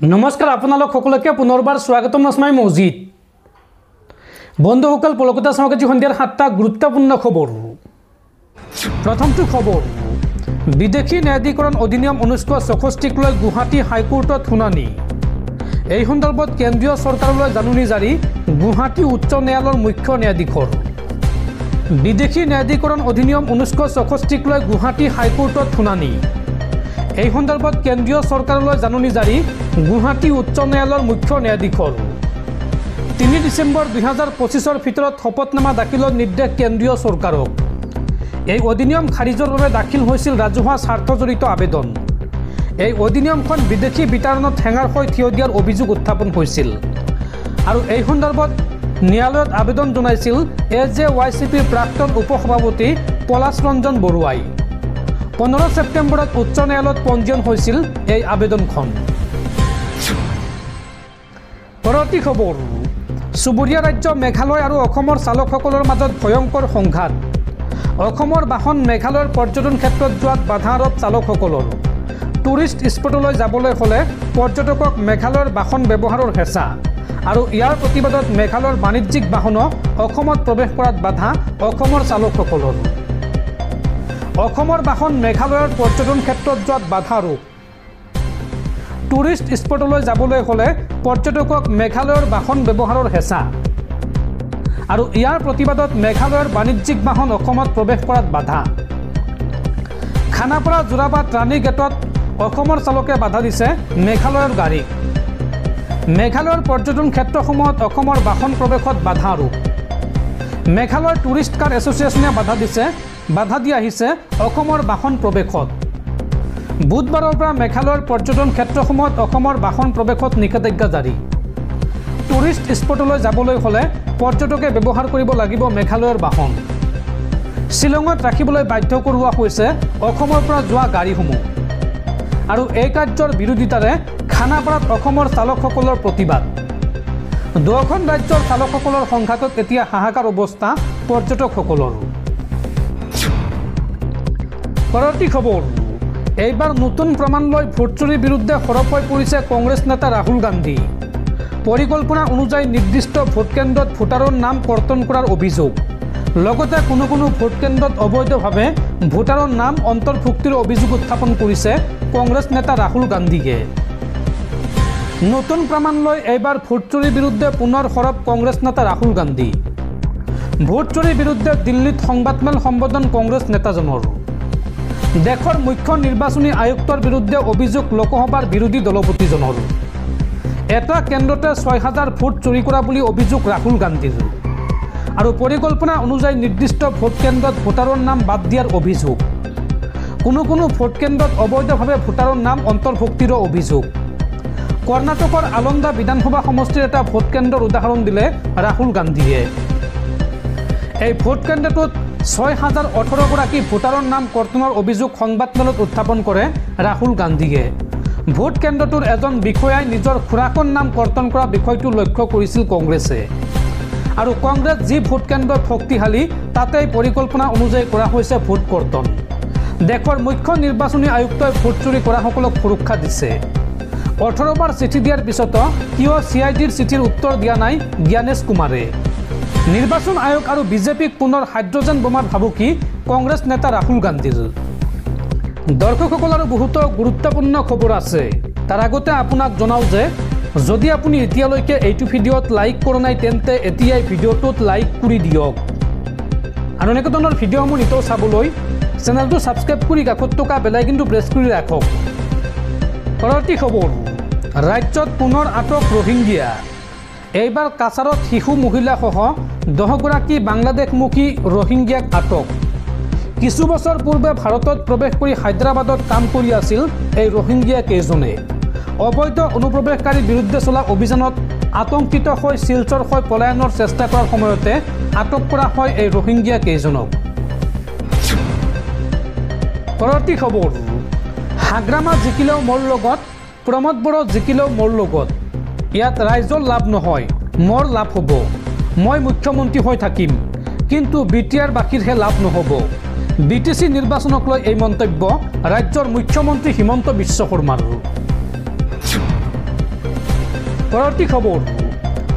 নমস্কাৰ আপোনালোক সকলোকে পুনৰবাৰ স্বাগতম নস্মাই মছজিদ বন্ধুসকল পলকতা সমাগতি সন্ধিয়াৰ 7টা গুৰুত্বপূৰ্ণ খবৰ প্ৰথমটো খবৰ বিদেশী ন্যায়াধিকৰণ অধিনিয়ম 1964 লৈ গুৱাহাটী হাইকোৰ্টত শুনানি এই সন্দৰ্ভত কেন্দ্ৰীয় চৰকাৰলৈ জাননী জাৰি গুৱাহাটী উচ্চ ন্যায়ালয়ৰ মুখ্য ন্যায়াধীশৰ বিদেশী ন্যায়াধিকৰণ অধিনিয়ম 1964 লৈ গুৱাহাটী হাইকোৰ্টত শুনানি এই সন্দৰ্ভত কেন্দ্ৰীয় চৰকাৰলৈ জাননী জাৰি গুৱাহাটী উচ্চ ন্যায়ালয়ৰ মুখ্য ন্যায়াধীশৰ 3 ডিচেম্বৰ 2025 ভিতৰত শপতনামা দাখিলৰ নিৰ্দেশ কেন্দ্ৰীয় চৰকাৰক এই অধিনিয়ম খাৰিজৰ বাবে দাখিল হৈছিল ৰাজহুৱা স্বাৰ্থজড়িত আবেদন এই অধিনিয়মখন বিদেশী বিতৰণত হেঙাৰ হৈ থিয় দিয়াৰ অভিযোগ উত্থাপন হৈছিল আৰু এই সন্দৰ্ভত ন্যায়ালয়ত আবেদন জনাইছিল AJYCPৰ প্ৰাক্তন উপসভাপতি পলাশ ৰঞ্জন বৰুৱাই 15 ছেপ্টেম্বৰত উচ্চ ন্যায়ালয়ত পঞ্জীয়ন হৈছিল এই আবেদনখন পৰৱৰ্তী খবৰ সুবুৰীয়া ৰাজ্য মেঘালয় আৰু অসমৰ চালকসকলৰ মাজত ভয়ংকৰ সংঘাত অসমৰ বাহন মেঘালয়ৰ পৰ্যটন ক্ষেত্ৰত যোৱাত বাধা আৰোপ চালকসকলৰ টুৰিষ্ট স্পটলৈ যাবলৈ হ'লে পৰ্যটকক মেঘালয়ৰ বাহন ব্যৱহাৰৰ হেঁচা আৰু ইয়াৰ প্ৰতিবাদত মেঘালয়ৰ বাণিজ্যিক বাহনক অসমত প্ৰৱেশ কৰাত বাধা অসমৰ চালকসকলৰ অসমৰ বাহন মেঘালয়ৰ পৰ্যটন ক্ষেত্ৰত যোৱাত বাধা আৰোপ টুৰিষ্ট স্পটলৈ যাবলৈ হ'লে পৰ্যটকক মেঘালয়ৰ বাহন ব্যৱহাৰৰ হেঁচা আৰু ইয়াৰ প্ৰতিবাদত মেঘালয়ৰ বাণিজ্যিক বাহন অসমত প্ৰৱেশ কৰাত বাধা খানাপাৰা যোৰাবাট ৰাণী গেটত অসমৰ চালকে বাধা দিছে মেঘালয়ৰ গাড়ীক মেঘালয়ৰ পৰ্যটন ক্ষেত্ৰসমূহত অসমৰ বাহন প্ৰৱেশত বাধা আৰোপ মেঘালয় টুৰিষ্ট কাৰ এছ'চিয়েশ্যনে বাধা দি আহিছে অসমৰ বাহন প্ৰৱেশত বুধবাৰৰ পৰা মেঘালয়ৰ পৰ্যটন ক্ষেত্ৰসমূহত অসমৰ বাহন প্ৰৱেশত নিষেধাজ্ঞা জাৰি টুৰিষ্ট স্পটলৈ যাবলৈ হ'লে পৰ্যটকে ব্যৱহাৰ কৰিব লাগিব মেঘালয়ৰ বাহন শ্বিলঙত ৰাখিবলৈ বাধ্য কৰোৱা হৈছে অসমৰ পৰা যোৱা গাড়ীসমূহ আৰু এই কাৰ্যৰ বিৰোধিতাৰে খানাপাৰাত অসমৰ চালকসকলৰ প্ৰতিবাদ দুখন ৰাজ্যৰ চালকসকলৰ সংঘাতত এতিয়া হাহাকাৰ অৱস্থা পৰ্যটকসকলৰ পৰৱৰ্তী খবৰ এইবাৰ নতুন প্ৰমাণ লৈ ভোট চুৰিৰ বিৰুদ্ধে সৰব হৈ পৰিছে কংগ্ৰেছ নেতা ৰাহুল গান্ধী পৰিকল্পনা অনুযায়ী নিৰ্দিষ্ট ভোট কেন্দ্ৰত ভোটাৰৰ নাম কৰ্তন কৰাৰ অভিযোগ লগতে কোনো ভোট কেন্দ্ৰত অবৈধভাৱে ভোটাৰৰ নাম অন্তৰ্ভুক্তিৰ অভিযোগ উত্থাপন কৰিছে কংগ্ৰেছ নেতা ৰাহুল গান্ধীয়ে নতুন প্ৰমাণ লৈ এইবাৰ ভোট চুৰিৰ বিৰুদ্ধে পুনৰ সৰব কংগ্ৰেছ নেতা ৰাহুল গান্ধী ভোট চুৰিৰ বিৰুদ্ধে দিল্লীত সংবাদমেল সম্বোধন কংগ্ৰেছ নেতাজনৰ দেশৰ মুখ্য নিৰ্বাচনী আয়ুক্তৰ বিৰুদ্ধে অভিযোগ লোকসভাৰ বিৰোধী দলপতিজনৰ এটা কেন্দ্ৰতে 6000 ভোট চুৰি কৰা বুলি অভিযোগ ৰাহুল গান্ধীৰ আৰু পৰিকল্পনা অনুযায়ী নিৰ্দিষ্ট ভোট কেন্দ্ৰত ভোটাৰৰ নাম বাদ দিয়াৰ অভিযোগ কোনো ভোট কেন্দ্ৰত অবৈধভাৱে ভোটাৰৰ নাম অন্তৰ্ভুক্তিৰ অভিযোগ কৰ্ণাটকৰ আলন্দা বিধানসভা সমষ্টিৰ এটা ভোট কেন্দ্ৰৰ উদাহৰণ দিলে ৰাহুল গান্ধীয়ে এই ভোট কেন্দ্ৰটোত 6018 গৰাকী ভোটাৰৰ নাম কৰ্তনৰ অভিযোগ সংবাদমেলত উত্থাপন কৰে ৰাহুল গান্ধীয়ে ভোট কেন্দ্ৰটোৰ এজন বিষয়াই নিজৰ খুৰাকৰ নাম কৰ্তন কৰা বিষয়টো লক্ষ্য কৰিছিল কংগ্ৰেছে আৰু কংগ্ৰেছ যি ভোট কেন্দ্ৰত শক্তিশালী তাতেই পৰিকল্পনা অনুযায়ী কৰা হৈছে ভোট কৰ্তন দেশৰ মুখ্য নিৰ্বাচনী আয়ুক্তই ভোট চুৰি কৰাসকলক সুৰক্ষা দিছে 18 বাৰ চিঠি দিয়াৰ পিছতো কিয় CIDৰ চিঠিৰ উত্তৰ দিয়া নাই জ্ঞানেশ কুমাৰে নিৰ্বাচন আয়োগ আৰু বিজেপিক পুনৰ হাইড্ৰজেন বোমাৰ ভাবুকি কংগ্ৰেছ নেতা ৰাহুল গান্ধীৰ দৰ্শকসকলৰ বহুতো গুৰুত্বপূৰ্ণ খবৰ আছে তাৰ আগতে আপোনাক জনাও যে যদি আপুনি এতিয়ালৈকে এইটো ভিডিঅ'ত লাইক কৰা নাই তেন্তে এতিয়াই ভিডিঅ'টোত লাইক কৰি দিয়ক আৰু এনেকুৱা ধৰণৰ ভিডিঅ'সমূহ নিতৌ চাবলৈ চেনেলটো ছাবস্ক্ৰাইব কৰি কাষত থকা বেল আইকনটো প্ৰেছ কৰি ৰাখক পৰৱৰ্তী খবৰ ৰাজ্যত পুনৰ আটক ৰোহিংগীয়া এইবাৰ কাছাৰত শিশু মহিলাসহ 10 গৰাকী বাংলাদেশমুখী ৰোহিংগীয়াক আটক কিছু বছৰ পূৰ্বে ভাৰতত প্ৰৱেশ কৰি হায়দৰাবাদত কাম কৰি আছিল এই ৰোহিংগীয়া কেইজনে অবৈধ অনুপ্ৰৱেশকাৰীৰ বিৰুদ্ধে চলা অভিযানত আতংকিত হৈ শিলচৰ হৈ পলায়নৰ চেষ্টা কৰাৰ সময়তে আটক কৰা হয় এই ৰোহিংগীয়া কেইজনক পৰৱৰ্তী খবৰ হাগ্ৰামা জিকিলেও মোৰ লগত প্ৰমোদ বড়ো জিকিলেও মোৰ লগত ইয়াত ৰাইজৰ লাভ নহয় মোৰ লাভ হ'ব মই মুখ্যমন্ত্ৰী হৈ থাকিম কিন্তু বিটিআৰ বাকীৰহে লাভ নহ'ব BTC নিৰ্বাচনক লৈ এই মন্তব্য ৰাজ্যৰ মুখ্যমন্ত্ৰী হিমন্ত বিশ্ব শৰ্মাৰ পৰৱৰ্তী খবৰ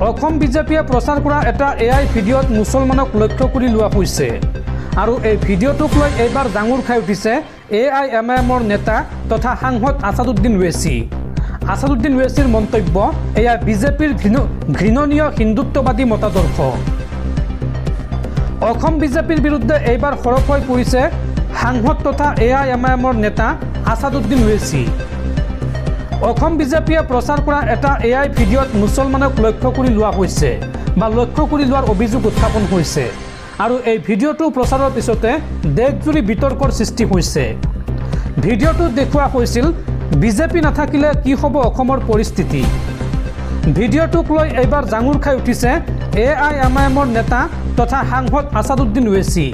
অসম বিজেপিয়ে প্ৰচাৰ কৰা এটা এআই ভিডিঅ'ত মুছলমানক লক্ষ্য কৰি লোৱা হৈছে আৰু এই ভিডিঅ'টোক লৈ এইবাৰ ডাঙৰ খাই উঠিছে AIMIMৰ নেতা তথা সাংসদ আছাদুদ্দিন ওৱেইচি। আছাদুদ্দিন ওৱেইচিৰ মন্তব্য এয়া বিজেপিৰ ঘৃণনীয় হিন্দুত্ববাদী মতাদৰ্শ। অসম বিজেপিৰ বিৰুদ্ধে এইবাৰ সৰব হৈ পৰিছে সাংসদ তথা AIMIMৰ নেতা আছাদুদ্দিন ওৱেইচি। অসম বিজেপিয়ে প্ৰচাৰ কৰা এটা এআই ভিডিঅ'ত মুছলমানক লক্ষ্য কৰি লোৱা হৈছে বা লক্ষ্য কৰি লোৱাৰ অভিযোগ উত্থাপন হৈছে আৰু এই ভিডিঅ'টো প্ৰচাৰৰ পিছতে দেশজুৰি বিতৰ্কৰ সৃষ্টি হৈছে। ভিডিঅ'টোত দেখুওৱা হৈছিল বিজেপি নাথাকিলে কি হ'ব অসমৰ পৰিস্থিতি। ভিডিঅ'টোক লৈ এইবাৰ জাঙুৰ খাই উঠিছে AIMIMৰ নেতা তথা সাংসদ আছাদুদ্দিন ওৱেইচি।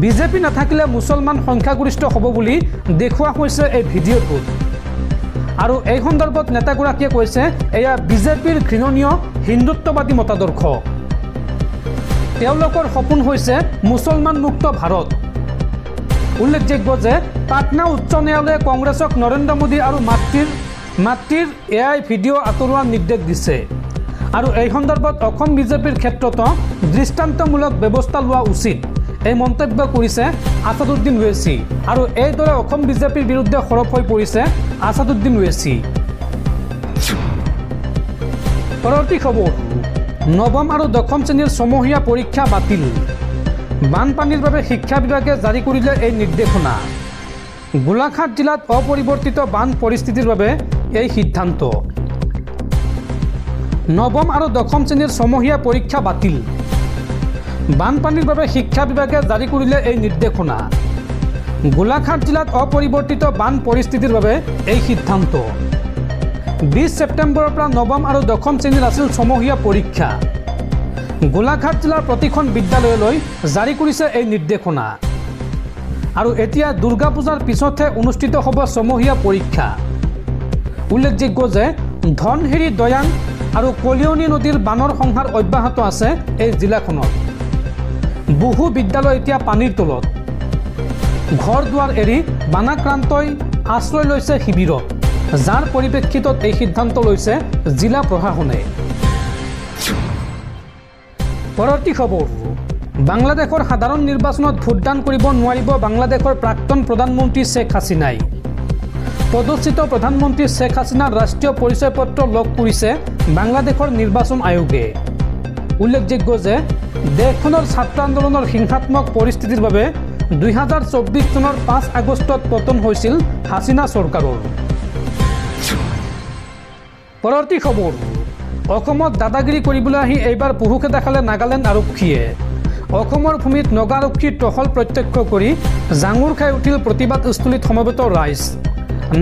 বিজেপি নাথাকিলে মুছলমান সংখ্যাগৰিষ্ঠ হ'ব বুলি দেখুওৱা হৈছে এই ভিডিঅ'টোত আৰু এই সন্দৰ্ভত নেতাগৰাকীয়ে কৈছে এয়া বিজেপিৰ ঘৃণনীয় হিন্দুত্ববাদী মতাদৰ্শ। তেওঁলোকৰ সপোন হৈছে মুছলমান মুক্ত ভাৰত। উল্লেখযোগ্য যে পাটনা উচ্চ ন্যায়ালয়ে কংগ্ৰেছক নৰেন্দ্ৰ মোদী আৰু মাতৃৰ এআই ভিডিঅ' আঁতৰোৱাৰ নিৰ্দেশ দিছে আৰু এই সন্দৰ্ভত অসম বিজেপিৰ ক্ষেত্ৰতো দৃষ্টান্তমূলক ব্যৱস্থা লোৱা উচিত এই মন্তব্য কৰিছে আছাদুদ্দিন ওৱেইচি আৰু এইদৰে অসম বিজেপিৰ বিৰুদ্ধে সৰব হৈ পৰিছে আছাদুদ্দিন ওৱেইচি। পৰৱৰ্তী খবৰ নৱম আৰু দশম শ্ৰেণীৰ ছমহীয়া পৰীক্ষা বাতিল। বানপানীৰ বাবে শিক্ষা বিভাগে জাৰি কৰিলে এই নিৰ্দেশনা। গোলাঘাট জিলাত অপৰিৱৰ্তিত বান পৰিস্থিতিৰ বাবে এই সিদ্ধান্ত। নৱম আৰু দশম শ্ৰেণীৰ ছমহীয়া পৰীক্ষা বাতিল। বানপানীৰ বাবে শিক্ষা বিভাগে জাৰি কৰিলে এই নিৰ্দেশনা। গোলাঘাট জিলাত অপৰিৱৰ্তিত বান পৰিস্থিতিৰ বাবে এই সিদ্ধান্ত। 20 ছেপ্টেম্বৰৰ পৰা নৱম আৰু দশম শ্ৰেণীৰ আছিল ছমহীয়া পৰীক্ষা। গোলাঘাট জিলাৰ প্ৰতিখন বিদ্যালয়লৈ জাৰি কৰিছে এই নিৰ্দেশনা আৰু এতিয়া দুৰ্গা পূজাৰ পিছতহে অনুষ্ঠিত হ'ব ছমহীয়া পৰীক্ষা। উল্লেখযোগ্য যে ধনশিৰি দয়াং আৰু কলিয়নী নদীৰ বানৰ সংহাৰ অব্যাহত আছে এই জিলাখনত। বহু বিদ্যালয় এতিয়া পানীৰ তলত। ঘৰ দুৱাৰ এৰি বানাক্ৰান্তই আশ্ৰয় লৈছে শিবিৰত, যাৰ পৰিপ্ৰেক্ষিতত এই সিদ্ধান্ত লৈছে জিলা প্ৰশাসনে। পৰৱৰ্তী খবৰ বাংলাদেশৰ সাধাৰণ নিৰ্বাচনত ভোটদান কৰিব নোৱাৰিব বাংলাদেশৰ প্ৰাক্তন প্ৰধানমন্ত্ৰী শ্বেখ হাছিনাই। পদচ্যুত প্ৰধানমন্ত্ৰী শ্বেখ হাছিনাৰ ৰাষ্ট্ৰীয় পৰিচয় পত্ৰ লগ কৰিছে বাংলাদেশৰ নিৰ্বাচন আয়োগে। উল্লেখযোগ্য যে দেশখনৰ ছাত্ৰ আন্দোলনৰ হিংসাত্মক পৰিস্থিতিৰ বাবে 2024 চনৰ 5 আগষ্টত পতন হৈছিল হাছিনা চৰকাৰৰ। পৰৱৰ্তী খবৰ অসমত দাদাগিৰি কৰিবলৈ আহি এইবাৰ পুহুকে দেখালে নাগালেণ্ড আৰক্ষীয়ে। অসমৰ ভূমিত নগা আৰক্ষীৰ টহল প্ৰত্যক্ষ কৰি জাঙুৰ খাই উঠিল প্ৰতিবাদস্থলীত সমবেত ৰাইজ।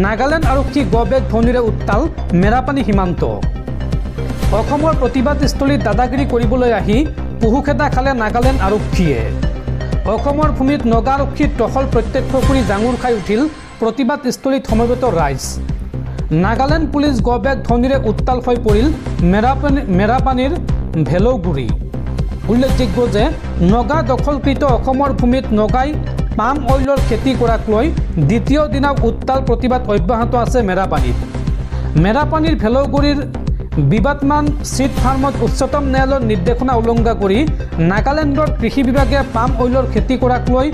নাগালেণ্ড আৰক্ষী গবেগ ধ্বনিৰে উত্তাল মেৰাপানী সীমান্ত। অসমৰ প্ৰতিবাদস্থলীত দাদাগিৰি কৰিবলৈ আহি পুহুখেদা খালে নাগালেণ্ড আৰক্ষীয়ে। অসমৰ ভূমিত নগা আৰক্ষীৰ টহল প্ৰত্যক্ষ কৰি জাঙুৰ খাই উঠিল প্ৰতিবাদস্থলীত সমবেত ৰাইজ। নাগালেণ্ড পুলিচ গবেগ ধ্বনিৰে উত্তাল হৈ পৰিল মেৰাপানীৰ ভেলৌগুৰি। উল্লেখযোগ্য যে নগা দখলকৃত অসমৰ ভূমিত নগাই পাম অইলৰ খেতি কৰাক লৈ দ্বিতীয় দিনা উত্তাল প্ৰতিবাদ অব্যাহত আছে মেৰাপানীত। মেৰাপানীৰ ভেলৌগুৰিৰ বিবাদমান চিট ফাৰ্মত উচ্চতম ন্যায়ালয়ৰ নিৰ্দেশনা উলংঘা কৰি নাগালেণ্ডৰ কৃষি বিভাগে পাম অইলৰ খেতি কৰাক লৈ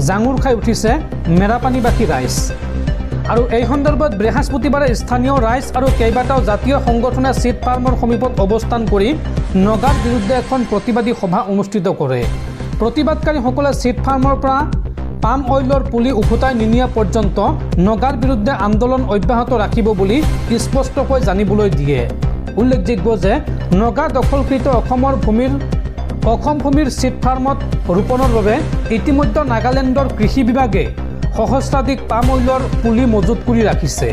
জাঙুৰ খাই উঠিছে মেৰাপানীবাসী ৰাইজ আৰু এই সন্দৰ্ভত বৃহস্পতিবাৰে স্থানীয় ৰাইজ আৰু কেইবাটাও জাতীয় সংগঠনে চিট ফাৰ্মৰ সমীপত অৱস্থান কৰি নগাৰ বিৰুদ্ধে এখন প্ৰতিবাদী সভা অনুষ্ঠিত কৰে। প্ৰতিবাদকাৰীসকলে চিট ফাৰ্মৰ পৰা পাম অইলৰ পুলি উভতাই নিনিয়া পৰ্যন্ত নগাৰ বিৰুদ্ধে আন্দোলন অব্যাহত ৰাখিব বুলি স্পষ্টকৈ জানিবলৈ দিয়ে। উল্লেখযোগ্য যে নগা দখলকৃত অসম ভূমিৰ চিট ফাৰ্মত ৰোপণৰ বাবে ইতিমধ্যে নাগালেণ্ডৰ কৃষি বিভাগে সহস্ৰাধিক পাম অইলৰ পুলি মজুত কৰি ৰাখিছে।